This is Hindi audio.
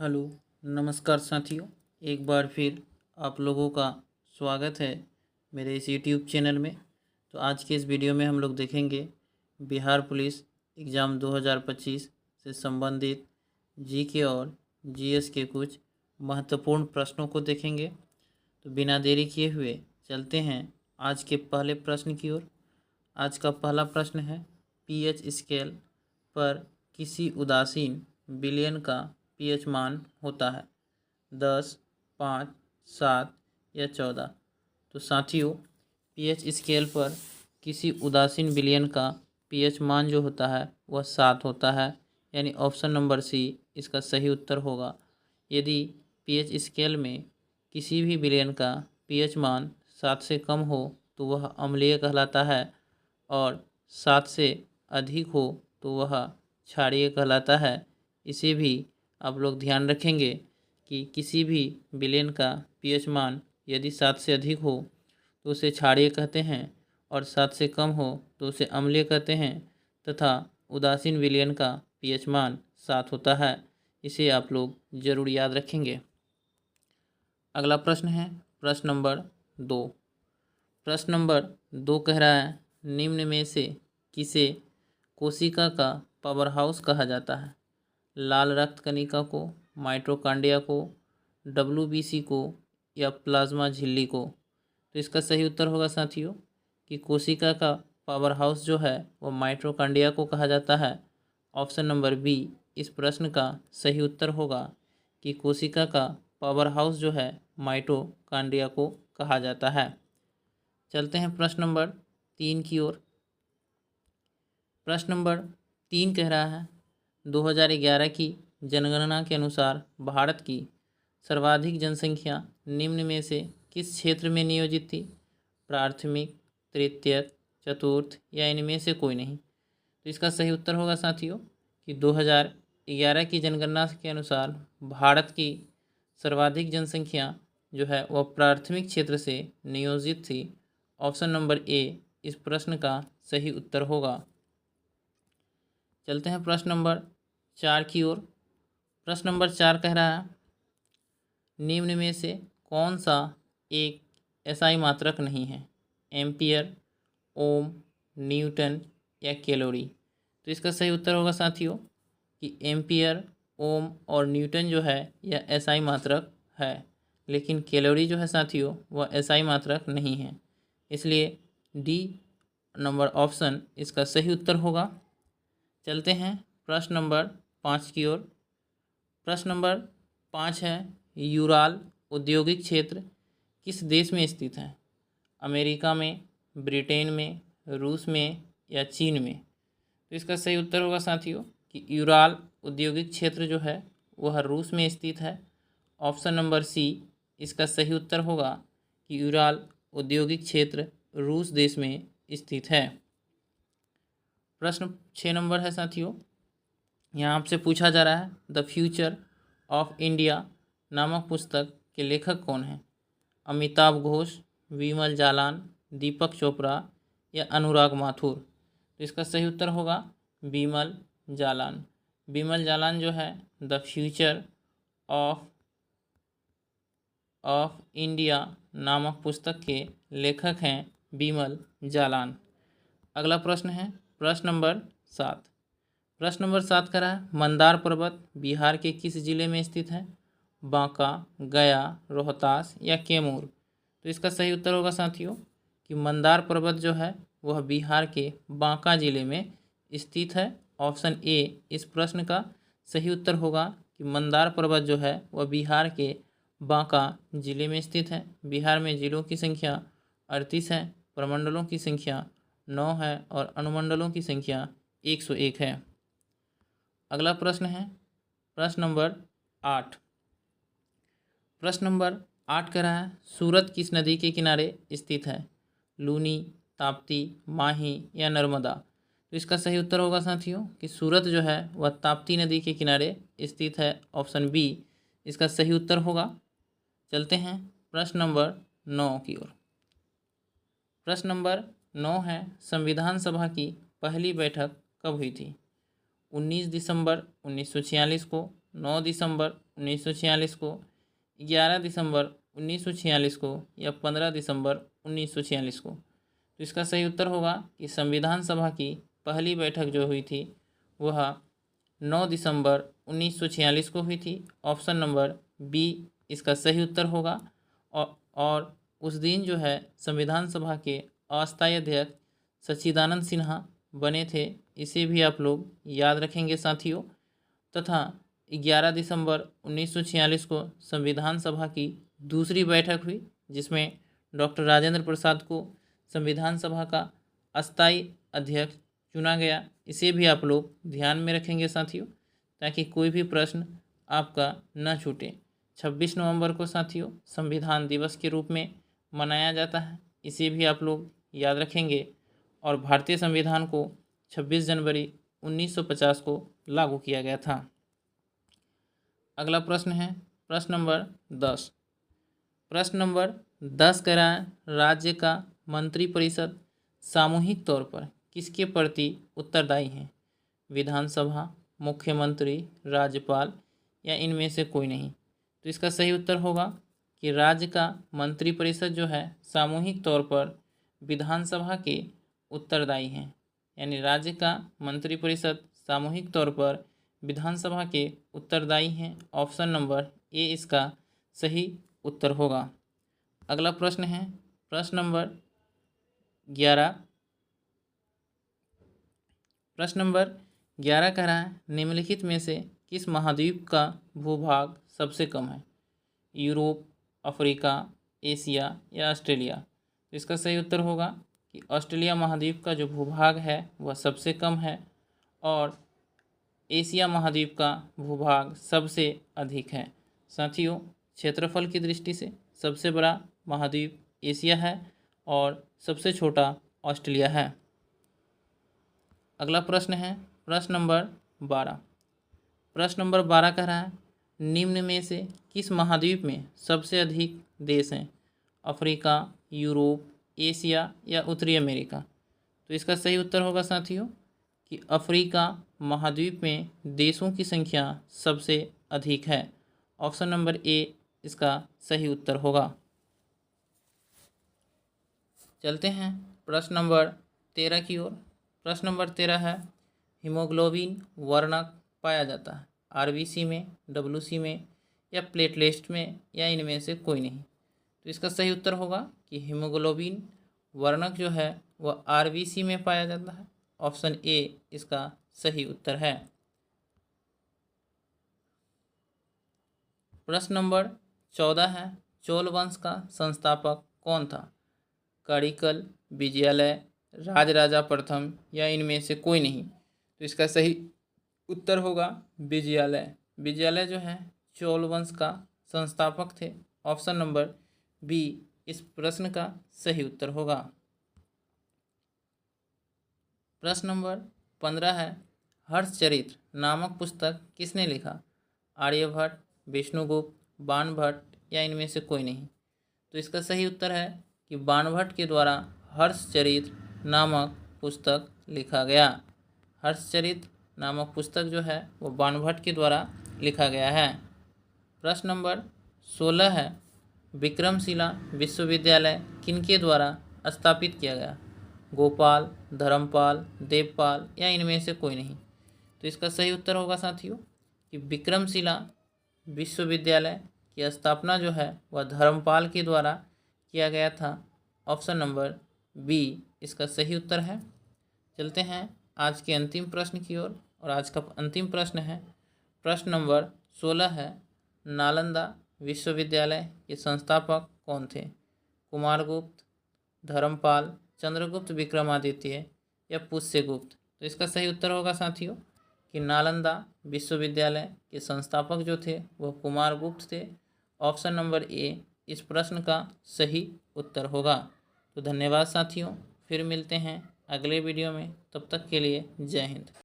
हेलो, नमस्कार साथियों। एक बार फिर आप लोगों का स्वागत है मेरे इस यूट्यूब चैनल में। तो आज के इस वीडियो में हम लोग देखेंगे बिहार पुलिस एग्ज़ाम 2025 से संबंधित जीके और जीएस के कुछ महत्वपूर्ण प्रश्नों को देखेंगे। तो बिना देरी किए हुए चलते हैं आज के पहले प्रश्न की ओर। आज का पहला प्रश्न है, पीएच स्केल पर किसी उदासीन विलयन का पीएच मान होता है 10, 5, 7 या 14। तो साथियों, पीएच स्केल पर किसी उदासीन विलयन का पीएच मान जो होता है वह 7 होता है, यानी ऑप्शन नंबर सी इसका सही उत्तर होगा। यदि पीएच स्केल में किसी भी विलयन का पीएच मान 7 से कम हो तो वह अम्लीय कहलाता है, और 7 से अधिक हो तो वह क्षारीय कहलाता है। इसे भी आप लोग ध्यान रखेंगे कि किसी भी विलयन का पीएच मान यदि 7 से अधिक हो तो उसे क्षारीय कहते हैं, और 7 से कम हो तो उसे अम्लीय कहते हैं, तथा उदासीन विलयन का पीएच मान 7 होता है। इसे आप लोग जरूर याद रखेंगे। अगला प्रश्न है प्रश्न नंबर 2। प्रश्न नंबर 2 कह रहा है, निम्न में से किसे कोशिका का पावर हाउस कहा जाता है? लाल रक्त कणिका को, माइटोकॉन्ड्रिया को, डब्ल्यूबीसी को या प्लाज्मा झिल्ली को? तो इसका सही उत्तर होगा साथियों कि कोशिका का पावर हाउस जो है वो माइटोकॉन्ड्रिया को कहा जाता है। ऑप्शन नंबर बी इस प्रश्न का सही उत्तर होगा कि कोशिका का पावर हाउस जो है माइटोकॉन्ड्रिया को कहा जाता है। चलते हैं प्रश्न नंबर 3 की ओर। प्रश्न नंबर 3 कह रहा है, 2011 की जनगणना के अनुसार भारत की सर्वाधिक जनसंख्या निम्न में से किस क्षेत्र में नियोजित थी? प्राथमिक, तृतीयक, चतुर्थ या इनमें से कोई नहीं? तो इसका सही उत्तर होगा साथियों कि 2011 की जनगणना के अनुसार भारत की सर्वाधिक जनसंख्या जो है वह प्राथमिक क्षेत्र से नियोजित थी। ऑप्शन नंबर ए इस प्रश्न का सही उत्तर होगा। चलते हैं प्रश्न नंबर 4 की ओर। प्रश्न नंबर 4 कह रहा है, निम्न में से कौन सा एक एसआई मात्रक नहीं है? एम्पियर, ओम, न्यूटन या कैलोरी? तो इसका सही उत्तर होगा साथियों कि एम्पियर, ओम और न्यूटन जो है यह एसआई मात्रक है, लेकिन कैलोरी जो है साथियों वह एसआई मात्रक नहीं है। इसलिए डी नंबर ऑप्शन इसका सही उत्तर होगा। चलते हैं प्रश्न नंबर 5 की ओर। प्रश्न नंबर 5 है, यूराल औद्योगिक क्षेत्र किस देश में स्थित है? अमेरिका में, ब्रिटेन में, रूस में या चीन में? तो इसका सही उत्तर होगा साथियों कि यूराल औद्योगिक क्षेत्र जो है वह रूस में स्थित है। ऑप्शन नंबर सी इसका सही उत्तर होगा कि यूराल औद्योगिक क्षेत्र रूस देश में स्थित है। प्रश्न 6 नंबर है साथियों, यहाँ आपसे पूछा जा रहा है, द फ्यूचर ऑफ इंडिया नामक पुस्तक के लेखक कौन हैं? अमिताभ घोष, विमल जालान, दीपक चोपड़ा या अनुराग माथुर? तो इसका सही उत्तर होगा विमल जालान। विमल जालान जो है द फ्यूचर ऑफ इंडिया नामक पुस्तक के लेखक हैं विमल जालान। अगला प्रश्न है प्रश्न नंबर 7। प्रश्न नंबर 7 कह रहा है, मंदार पर्वत बिहार के किस जिले में स्थित है? बांका, गया, रोहतास या कैमूर? तो इसका सही उत्तर होगा साथियों कि मंदार पर्वत जो है वह बिहार के बांका जिले में स्थित है। ऑप्शन ए इस प्रश्न का सही उत्तर होगा कि मंदार पर्वत जो है वह बिहार के बांका जिले में स्थित है। बिहार में जिलों की संख्या 38 है, प्रमंडलों की संख्या 9 है और अनुमंडलों की संख्या 101 है। अगला प्रश्न है प्रश्न नंबर 8। प्रश्न नंबर 8 कह रहा है, सूरत किस नदी के किनारे स्थित है? लूनी, ताप्ती, माही या नर्मदा? तो इसका सही उत्तर होगा साथियों कि सूरत जो है वह ताप्ती नदी के किनारे स्थित है। ऑप्शन बी इसका सही उत्तर होगा। चलते हैं प्रश्न नंबर 9 की ओर। प्रश्न नंबर 9 है, संविधान सभा की पहली बैठक कब हुई थी? 19 दिसंबर 1946 को, 9 दिसंबर 1946 को, 11 दिसंबर 1946 को या 15 दिसंबर 1946 को। तो इसका सही उत्तर होगा कि संविधान सभा की पहली बैठक जो हुई थी वह 9 दिसंबर 1946 को हुई थी। ऑप्शन नंबर बी इसका सही उत्तर होगा। और उस दिन जो है संविधान सभा के अस्थायी अध्यक्ष सच्चिदानंद सिन्हा बने थे, इसे भी आप लोग याद रखेंगे साथियों। तथा 11 दिसंबर 1946 को संविधान सभा की दूसरी बैठक हुई, जिसमें डॉक्टर राजेंद्र प्रसाद को संविधान सभा का अस्थायी अध्यक्ष चुना गया। इसे भी आप लोग ध्यान में रखेंगे साथियों, ताकि कोई भी प्रश्न आपका न छूटे। 26 नवंबर को साथियों संविधान दिवस के रूप में मनाया जाता है, इसे भी आप लोग याद रखेंगे। और भारतीय संविधान को 26 जनवरी 1950 को लागू किया गया था। अगला प्रश्न है प्रश्न नंबर 10। प्रश्न नंबर 10 कह रहा है राज्य का मंत्रिपरिषद सामूहिक तौर पर किसके प्रति उत्तरदायी है? विधानसभा, मुख्यमंत्री, राज्यपाल या इनमें से कोई नहीं। तो इसका सही उत्तर होगा कि राज्य का मंत्रिपरिषद जो है सामूहिक तौर पर विधानसभा के उत्तरदायी हैं। यानी राज्य का मंत्रिपरिषद सामूहिक तौर पर विधानसभा के उत्तरदायी हैं। ऑप्शन नंबर ए इसका सही उत्तर होगा। अगला प्रश्न है प्रश्न नंबर 11। प्रश्न नंबर 11 कह रहा है निम्नलिखित में से किस महाद्वीप का भूभाग सबसे कम है? यूरोप, अफ्रीका, एशिया या ऑस्ट्रेलिया। तो इसका सही उत्तर होगा कि ऑस्ट्रेलिया महाद्वीप का जो भूभाग है वह सबसे कम है और एशिया महाद्वीप का भूभाग सबसे अधिक है। साथियों क्षेत्रफल की दृष्टि से सबसे बड़ा महाद्वीप एशिया है और सबसे छोटा ऑस्ट्रेलिया है। अगला प्रश्न है प्रश्न नंबर 12। प्रश्न नंबर 12 कह रहा है निम्न में से किस महाद्वीप में सबसे अधिक देश हैं? अफ्रीका, यूरोप, एशिया या उत्तरी अमेरिका। तो इसका सही उत्तर होगा साथियों कि अफ्रीका महाद्वीप में देशों की संख्या सबसे अधिक है। ऑप्शन नंबर ए इसका सही उत्तर होगा। चलते हैं प्रश्न नंबर 13 की ओर। प्रश्न नंबर 13 है हीमोग्लोबिन वर्णक पाया जाता है आरबीसी में, डब्ल्यूसी में या प्लेटलेट्स में या इनमें से कोई नहीं। तो इसका सही उत्तर होगा कि हीमोग्लोबिन वर्णक जो है वह आरबीसी में पाया जाता है। ऑप्शन ए इसका सही उत्तर है। प्रश्न नंबर 14 है चोल वंश का संस्थापक कौन था? कड़िकल, विजयालय, राजराजा प्रथम या इनमें से कोई नहीं। तो इसका सही उत्तर होगा विजयालय। विजयालय जो है चोल वंश का संस्थापक थे। ऑप्शन नंबर बी इस प्रश्न का सही उत्तर होगा। प्रश्न नंबर 15 है हर्षचरित्र नामक पुस्तक किसने लिखा? आर्यभट्ट, विष्णुगुप्त, बाणभट्ट या इनमें से कोई नहीं। तो इसका सही उत्तर है कि बाणभट्ट के द्वारा हर्षचरित्र नामक पुस्तक लिखा गया। हर्षचरित्र नामक पुस्तक जो है वो बाणभट्ट के द्वारा लिखा गया है। प्रश्न नंबर 16 है विक्रमशिला विश्वविद्यालय किनके द्वारा स्थापित किया गया? गोपाल, धर्मपाल, देवपाल या इनमें से कोई नहीं। तो इसका सही उत्तर होगा साथियों कि विक्रमशिला विश्वविद्यालय की स्थापना जो है वह धर्मपाल के द्वारा किया गया था। ऑप्शन नंबर बी इसका सही उत्तर है। चलते हैं आज के अंतिम प्रश्न की ओर और आज का अंतिम प्रश्न है प्रश्न नंबर 16 है नालंदा विश्वविद्यालय के संस्थापक कौन थे? कुमारगुप्त, धर्मपाल, चंद्रगुप्त विक्रमादित्य या पुष्यगुप्त। तो इसका सही उत्तर होगा साथियों कि नालंदा विश्वविद्यालय के संस्थापक जो थे वह कुमारगुप्त थे। ऑप्शन नंबर ए इस प्रश्न का सही उत्तर होगा। तो धन्यवाद साथियों, फिर मिलते हैं अगले वीडियो में, तब तक के लिए जय हिंद।